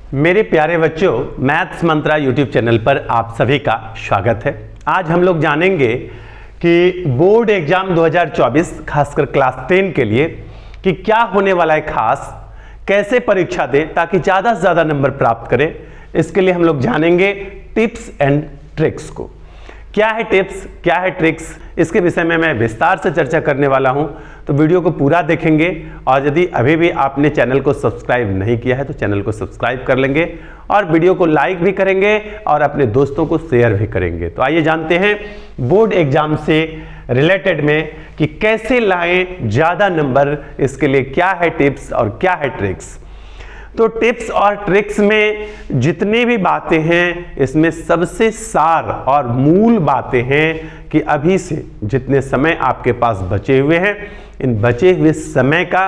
मेरे प्यारे बच्चों, मैथ्स मंत्रा यूट्यूब चैनल पर आप सभी का स्वागत है। आज हम लोग जानेंगे कि बोर्ड एग्जाम 2024 खासकर क्लास 10 के लिए कि क्या होने वाला है, खास कैसे परीक्षा दें ताकि ज़्यादा से ज़्यादा नंबर प्राप्त करें। इसके लिए हम लोग जानेंगे टिप्स एंड ट्रिक्स को। क्या है टिप्स, क्या है ट्रिक्स, इसके विषय में मैं विस्तार से चर्चा करने वाला हूं, तो वीडियो को पूरा देखेंगे। और यदि अभी भी आपने चैनल को सब्सक्राइब नहीं किया है तो चैनल को सब्सक्राइब कर लेंगे और वीडियो को लाइक भी करेंगे और अपने दोस्तों को शेयर भी करेंगे। तो आइए जानते हैं बोर्ड एग्जाम से रिलेटेड में कि कैसे लाएं ज़्यादा नंबर, इसके लिए क्या है टिप्स और क्या है ट्रिक्स। तो टिप्स और ट्रिक्स में जितनी भी बातें हैं, इसमें सबसे सार और मूल बातें हैं कि अभी से जितने समय आपके पास बचे हुए हैं, इन बचे हुए समय का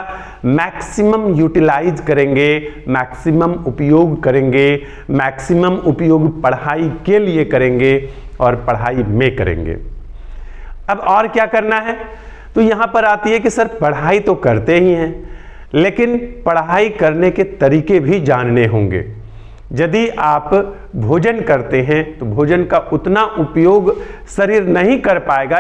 मैक्सिमम यूटिलाइज करेंगे, मैक्सिमम उपयोग करेंगे, मैक्सिमम उपयोग पढ़ाई के लिए करेंगे और पढ़ाई में करेंगे। अब और क्या करना है, तो यहां पर आती है कि सर पढ़ाई तो करते ही हैं, लेकिन पढ़ाई करने के तरीके भी जानने होंगे। यदि आप भोजन करते हैं तो भोजन का उतना उपयोग शरीर नहीं कर पाएगा।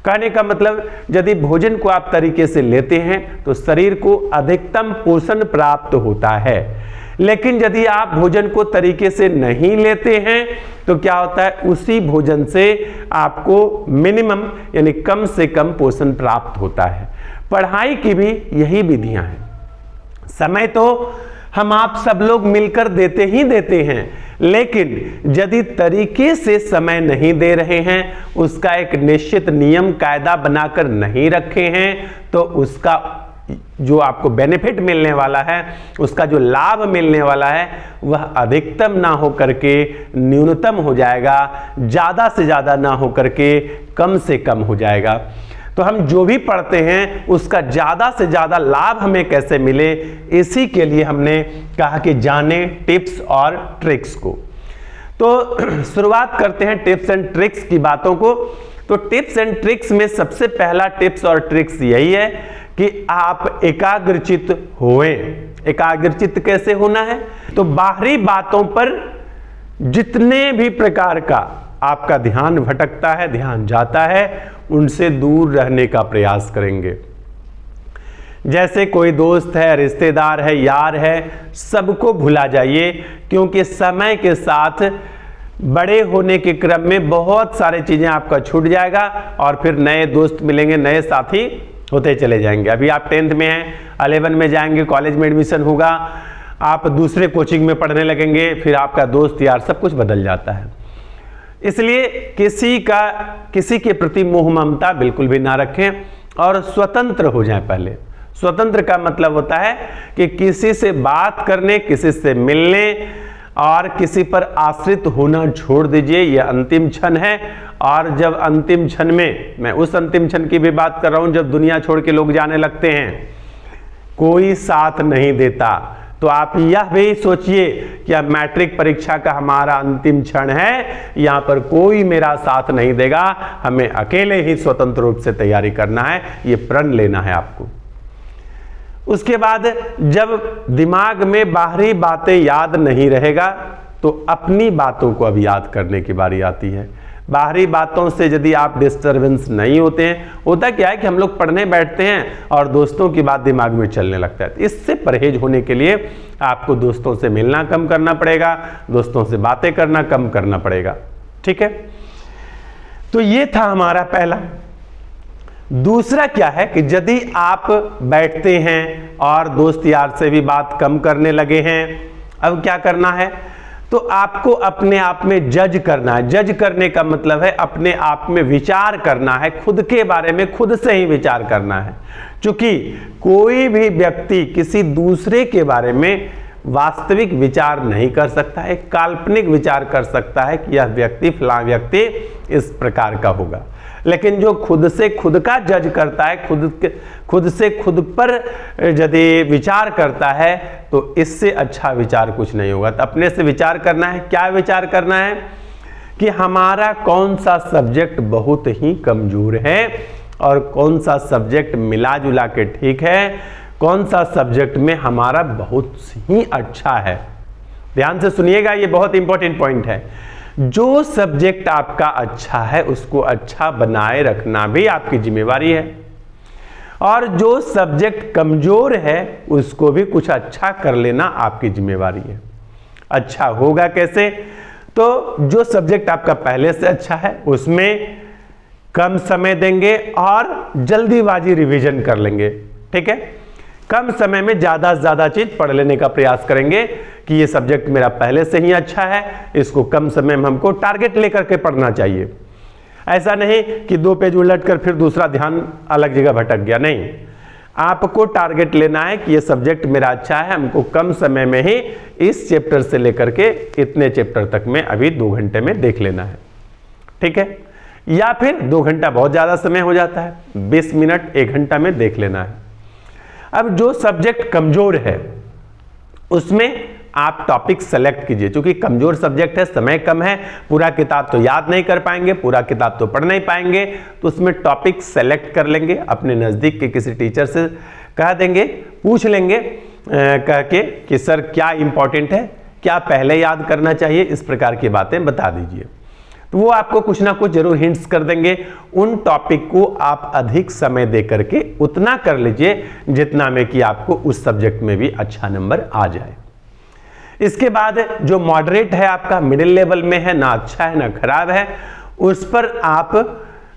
कहने का मतलब, यदि भोजन को आप तरीके से लेते हैं तो शरीर को अधिकतम पोषण प्राप्त होता है, लेकिन यदि आप भोजन को तरीके से नहीं लेते हैं तो क्या होता है, उसी भोजन से आपको मिनिमम यानी कम से कम पोषण प्राप्त होता है। पढ़ाई की भी यही विधियां हैं। समय तो हम आप सब लोग मिलकर देते ही देते हैं, लेकिन यदि तरीके से समय नहीं दे रहे हैं, उसका एक निश्चित नियम कायदा बनाकर नहीं रखे हैं, तो उसका जो आपको बेनिफिट मिलने वाला है, उसका जो लाभ मिलने वाला है, वह अधिकतम ना हो करके न्यूनतम हो जाएगा, ज़्यादा से ज़्यादा ना हो करके कम से कम हो जाएगा। तो हम जो भी पढ़ते हैं उसका ज़्यादा से ज़्यादा लाभ हमें कैसे मिले, इसी के लिए हमने कहा कि जाने टिप्स और ट्रिक्स को। तो शुरुआत करते हैं टिप्स एंड ट्रिक्स की बातों को। तो टिप्स एंड ट्रिक्स में सबसे पहला टिप्स और ट्रिक्स यही है कि आप एकाग्रचित होएं। एकाग्रचित कैसे होना है, तो बाहरी बातों पर जितने भी प्रकार का आपका ध्यान भटकता है, ध्यान जाता है, उनसे दूर रहने का प्रयास करेंगे। जैसे कोई दोस्त है, रिश्तेदार है, यार है, सबको भुला जाइए, क्योंकि समय के साथ बड़े होने के क्रम में बहुत सारी चीजें आपका छूट जाएगा और फिर नए दोस्त मिलेंगे, नए साथी होते चले जाएंगे। अभी आप 10th में हैं, 11 में जाएंगे, कॉलेज में एडमिशन होगा, आप दूसरे कोचिंग में पढ़ने लगेंगे, फिर आपका दोस्त यार सब कुछ बदल जाता है। इसलिए किसी के प्रति मोह ममता बिल्कुल भी ना रखें और स्वतंत्र हो जाएं। पहले स्वतंत्र का मतलब होता है कि किसी से बात करने, किसी से मिलने और किसी पर आश्रित होना छोड़ दीजिए। यह अंतिम क्षण है। और जब अंतिम क्षण में, मैं उस अंतिम क्षण की भी बात कर रहा हूं जब दुनिया छोड़ के लोग जाने लगते हैं, कोई साथ नहीं देता, तो आप यह भी सोचिए कि अब मैट्रिक परीक्षा का हमारा अंतिम क्षण है, यहां पर कोई मेरा साथ नहीं देगा, हमें अकेले ही स्वतंत्र रूप से तैयारी करना है, ये प्रण लेना है आपको। उसके बाद जब दिमाग में बाहरी बातें याद नहीं रहेगा तो अपनी बातों को अब याद करने की बारी आती है। बाहरी बातों से यदि आप डिस्टर्बेंस नहीं होते हैं, होता क्या है कि हम लोग पढ़ने बैठते हैं और दोस्तों की बात दिमाग में चलने लगता है। इससे परहेज होने के लिए आपको दोस्तों से मिलना कम करना पड़ेगा, दोस्तों से बातें करना कम करना पड़ेगा। ठीक है, तो ये था हमारा पहला। दूसरा क्या है कि यदि आप बैठते हैं और दोस्त यार से भी बात कम करने लगे हैं, अब क्या करना है, तो आपको अपने आप में जज करना है। जज करने का मतलब है अपने आप में विचार करना है, खुद के बारे में खुद से ही विचार करना है। क्योंकि कोई भी व्यक्ति किसी दूसरे के बारे में वास्तविक विचार नहीं कर सकता है, काल्पनिक विचार कर सकता है कि यह व्यक्ति, फलां व्यक्ति इस प्रकार का होगा। लेकिन जो खुद से खुद का जज करता है, खुद से खुद पर यदि विचार करता है, तो इससे अच्छा विचार कुछ नहीं होगा। तो अपने से विचार करना है। क्या विचार करना है कि हमारा कौन सा सब्जेक्ट बहुत ही कमजोर है और कौन सा सब्जेक्ट मिला जुला के ठीक है, कौन सा सब्जेक्ट में हमारा बहुत ही अच्छा है। ध्यान से सुनिएगा, ये बहुत इंपॉर्टेंट पॉइंट है। जो सब्जेक्ट आपका अच्छा है उसको अच्छा बनाए रखना भी आपकी जिम्मेवारी है, और जो सब्जेक्ट कमजोर है उसको भी कुछ अच्छा कर लेना आपकी जिम्मेवारी है। अच्छा होगा कैसे? तो जो सब्जेक्ट आपका पहले से अच्छा है उसमें कम समय देंगे और जल्दीबाजी रिवीजन कर लेंगे। ठीक है, कम समय में ज्यादा से ज्यादा चीज पढ़ लेने का प्रयास करेंगे कि ये सब्जेक्ट मेरा पहले से ही अच्छा है, इसको कम समय में हमको टारगेट लेकर के पढ़ना चाहिए। ऐसा नहीं कि 2 पेज उलट कर फिर दूसरा ध्यान अलग जगह भटक गया, नहीं। आपको टारगेट लेना है कि ये सब्जेक्ट मेरा अच्छा है, हमको कम समय में ही इस चैप्टर से लेकर के इतने चैप्टर तक में अभी 2 घंटे में देख लेना है। ठीक है, या फिर 2 घंटा बहुत ज्यादा समय हो जाता है, 20 मिनट 1 घंटा में देख लेना है। अब जो सब्जेक्ट कमजोर है उसमें आप टॉपिक सेलेक्ट कीजिए। क्योंकि कमजोर सब्जेक्ट है, समय कम है, पूरा किताब तो याद नहीं कर पाएंगे, पूरा किताब तो पढ़ नहीं पाएंगे, तो उसमें टॉपिक सेलेक्ट कर लेंगे, अपने नज़दीक के किसी टीचर से कह देंगे, पूछ लेंगे कह के कि सर क्या इंपॉर्टेंट है, क्या पहले याद करना चाहिए, इस प्रकार की बातें बता दीजिए। तो वो आपको कुछ ना कुछ जरूर हिंट्स कर देंगे। उन टॉपिक को आप अधिक समय दे करके उतना कर लीजिए जितना में कि आपको उस सब्जेक्ट में भी अच्छा नंबर आ जाए। इसके बाद जो मॉडरेट है, आपका मिडिल लेवल में है, ना अच्छा है ना खराब है, उस पर आप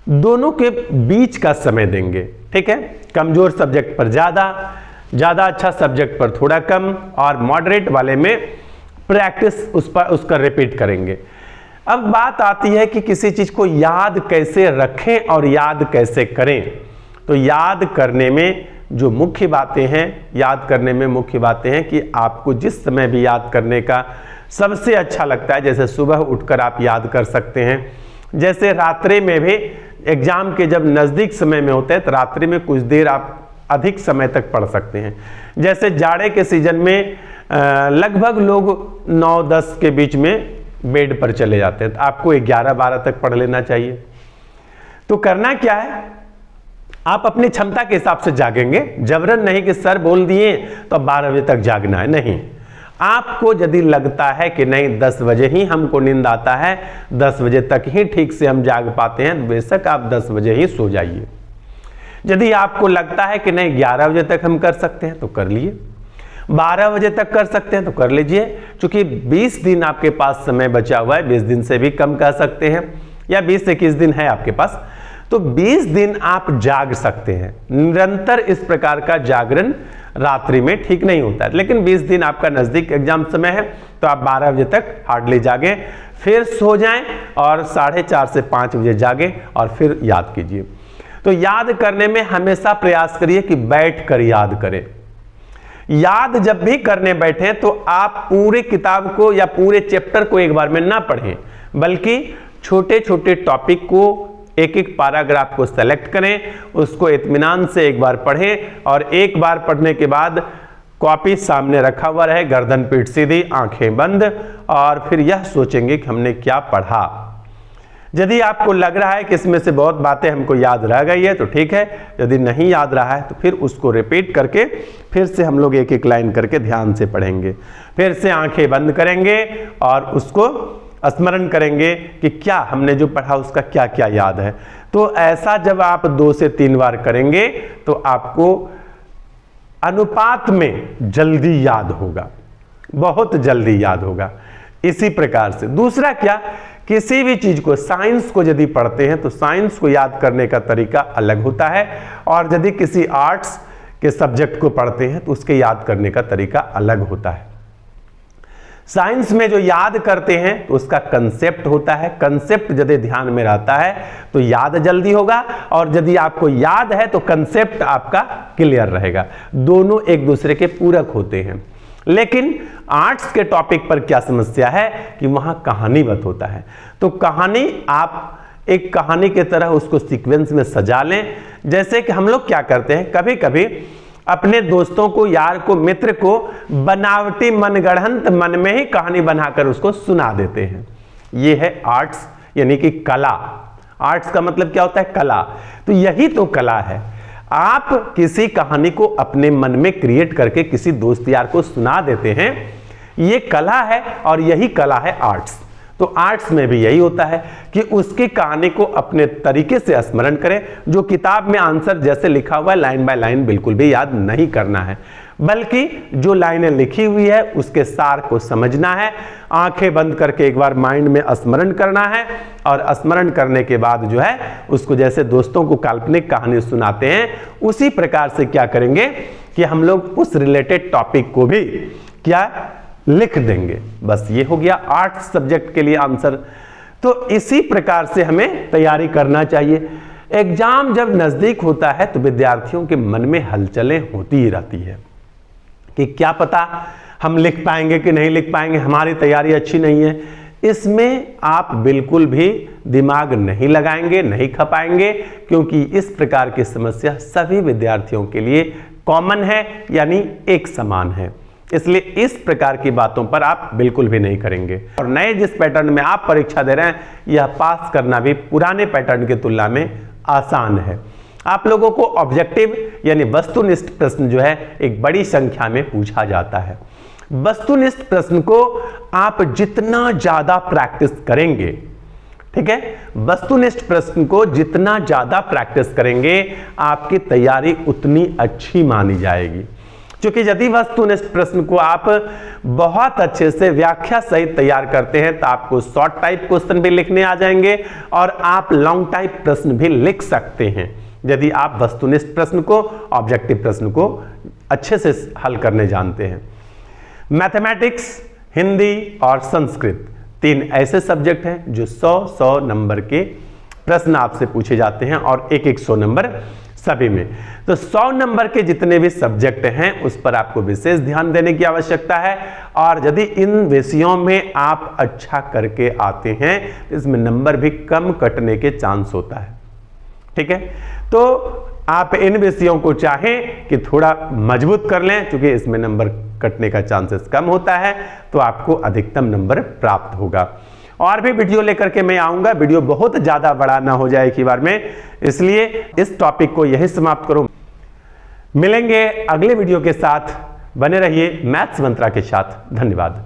दोनों के बीच का समय देंगे। ठीक है, कमजोर सब्जेक्ट पर ज्यादा अच्छा सब्जेक्ट पर थोड़ा कम, और मॉडरेट वाले में प्रैक्टिस उसका रिपीट करेंगे। अब बात आती है कि किसी चीज को याद कैसे रखें और याद कैसे करें। तो याद करने में जो मुख्य बातें हैं, याद करने में मुख्य बातें हैं कि आपको जिस समय भी याद करने का सबसे अच्छा लगता है, जैसे सुबह उठकर आप याद कर सकते हैं, जैसे रात्रि में भी एग्जाम के जब नज़दीक समय में होते हैं तो रात्रि में कुछ देर आप अधिक समय तक पढ़ सकते हैं। जैसे जाड़े के सीजन में लगभग लोग 9-10 के बीच में बेड पर चले जाते हैं, तो आपको 11-12 तक पढ़ लेना चाहिए। तो करना क्या है, आप अपनी क्षमता के हिसाब से जागेंगे, जबरन नहीं कि सर बोल दिए तो 12 बजे तक जागना है, नहीं। आपको यदि लगता है कि नहीं 10 बजे ही हमको नींद आता है, 10 बजे तक ही ठीक से हम जाग पाते हैं, तो बेशक आप 10 बजे ही सो जाइए। यदि आपको लगता है कि नहीं 11 बजे तक हम कर सकते हैं तो कर लिए, 12 बजे तक कर सकते हैं तो कर लीजिए। क्योंकि 20 दिन आपके पास समय बचा हुआ है, 20 दिन से भी कम कह सकते हैं, या 20 से 21 दिन है आपके पास, तो 20 दिन आप जाग सकते हैं। निरंतर इस प्रकार का जागरण रात्रि में ठीक नहीं होता है, लेकिन 20 दिन आपका नजदीक एग्जाम समय है तो आप 12 बजे तक हार्डली जागे, फिर सो जाएं और 4:30 से 5 बजे जागे और फिर याद कीजिए। तो याद करने में हमेशा प्रयास करिए कि बैठ कर याद करें। याद जब भी करने बैठे तो आप पूरे किताब को या पूरे चैप्टर को एक बार में ना पढ़ें, बल्कि छोटे छोटे टॉपिक को, एक एक पैराग्राफ को सेलेक्ट करें, उसको इत्मीनान से एक बार पढ़ें, और एक बार पढ़ने के बाद कॉपी सामने रखा हुआ रहे, गर्दन पीठ सीधी, आंखें बंद, और फिर यह सोचेंगे कि हमने क्या पढ़ा। यदि आपको लग रहा है कि इसमें से बहुत बातें हमको याद रह गई है तो ठीक है, यदि नहीं याद रहा है तो फिर उसको रिपीट करके फिर से हम लोग एक एक लाइन करके ध्यान से पढ़ेंगे, फिर से आंखें बंद करेंगे और उसको स्मरण करेंगे कि क्या हमने जो पढ़ा उसका क्या क्या याद है। तो ऐसा जब आप 2 से 3 बार करेंगे तो आपको अनुपात में जल्दी याद होगा, बहुत जल्दी याद होगा। इसी प्रकार से दूसरा क्या, किसी भी चीज को, साइंस को यदि पढ़ते हैं तो साइंस को याद करने का तरीका अलग होता है, और यदि किसी आर्ट्स के सब्जेक्ट को पढ़ते हैं तो उसके याद करने का तरीका अलग होता है। साइंस में जो याद करते हैं तो उसका कंसेप्ट होता है, कंसेप्ट यदि ध्यान में रहता है तो याद जल्दी होगा, और यदि आपको याद है तो कंसेप्ट आपका क्लियर रहेगा। दोनों एक दूसरे के पूरक होते हैं। लेकिन आर्ट्स के टॉपिक पर क्या समस्या है कि वहां कहानीवत होता है, तो कहानी आप एक कहानी की तरह उसको सीक्वेंस में सजा लें। जैसे कि हम लोग क्या करते हैं, कभी कभी अपने दोस्तों को, यार को, मित्र को बनावटी मनगढ़ंत मन में ही कहानी बनाकर उसको सुना देते हैं। यह है आर्ट्स, यानी कि कला। आर्ट्स का मतलब क्या होता है, कला। तो यही तो कला है, आप किसी कहानी को अपने मन में क्रिएट करके किसी दोस्त यार को सुना देते हैं, ये कला है और यही कला है आर्ट्स। तो आर्ट्स में भी यही होता है कि उसकी कहानी को अपने तरीके से स्मरण करें। जो किताब में आंसर जैसे लिखा हुआ है लाइन बाय लाइन बिल्कुल भी याद नहीं करना है, बल्कि जो लाइनें लिखी हुई है उसके सार को समझना है, आंखें बंद करके एक बार माइंड में स्मरण करना है और स्मरण करने के बाद जो है उसको जैसे दोस्तों को काल्पनिक कहानी सुनाते हैं उसी प्रकार से क्या करेंगे कि हम लोग उस रिलेटेड टॉपिक को भी क्या लिख देंगे। बस ये हो गया आर्ट्स सब्जेक्ट के लिए आंसर। तो इसी प्रकार से हमें तैयारी करना चाहिए। एग्जाम जब नजदीक होता है तो विद्यार्थियों के मन में हलचलें होती ही रहती है कि क्या पता हम लिख पाएंगे कि नहीं लिख पाएंगे, हमारी तैयारी अच्छी नहीं है। इसमें आप बिल्कुल भी दिमाग नहीं लगाएंगे, नहीं खपाएंगे, क्योंकि इस प्रकार की समस्या सभी विद्यार्थियों के लिए कॉमन है, यानी एक समान है। इसलिए इस प्रकार की बातों पर आप बिल्कुल भी नहीं करेंगे। और नए जिस पैटर्न में आप परीक्षा दे रहे हैं यह पास करना भी पुराने पैटर्न की तुलना में आसान है। आप लोगों को ऑब्जेक्टिव यानी वस्तुनिष्ठ प्रश्न जो है एक बड़ी संख्या में पूछा जाता है। वस्तुनिष्ठ प्रश्न को आप जितना ज्यादा प्रैक्टिस करेंगे, ठीक है, वस्तुनिष्ठ प्रश्न को जितना ज्यादा प्रैक्टिस करेंगे आपकी तैयारी उतनी अच्छी मानी जाएगी। क्योंकि यदि वस्तुनिष्ठ प्रश्न को आप बहुत अच्छे से व्याख्या सहित तैयार करते हैं तो आपको शॉर्ट टाइप क्वेश्चन भी लिखने आ जाएंगे और आप लॉन्ग टाइप प्रश्न भी लिख सकते हैं यदि आप वस्तुनिष्ठ प्रश्न को, ऑब्जेक्टिव प्रश्न को अच्छे से हल करने जानते हैं। मैथमेटिक्स, हिंदी और संस्कृत 3 ऐसे सब्जेक्ट हैं जो 100 नंबर के प्रश्न आपसे पूछे जाते हैं और एक 100 नंबर सभी में। तो 100 नंबर के जितने भी सब्जेक्ट हैं उस पर आपको विशेष ध्यान देने की आवश्यकता है। और यदि इन विषयों में आप अच्छा करके आते हैं तो इसमें नंबर भी कम कटने के चांस होता है, ठीक है। तो आप इन विषयों को चाहें कि थोड़ा मजबूत कर लें, क्योंकि इसमें नंबर कटने का चांसेस कम होता है, तो आपको अधिकतम नंबर प्राप्त होगा। और भी वीडियो लेकर के मैं आऊंगा, वीडियो बहुत ज्यादा बड़ा ना हो जाए एक ही बार में, इसलिए इस टॉपिक को यही समाप्त करूं। मिलेंगे अगले वीडियो के साथ, बने रहिए मैथ्स मंत्रा के साथ। धन्यवाद।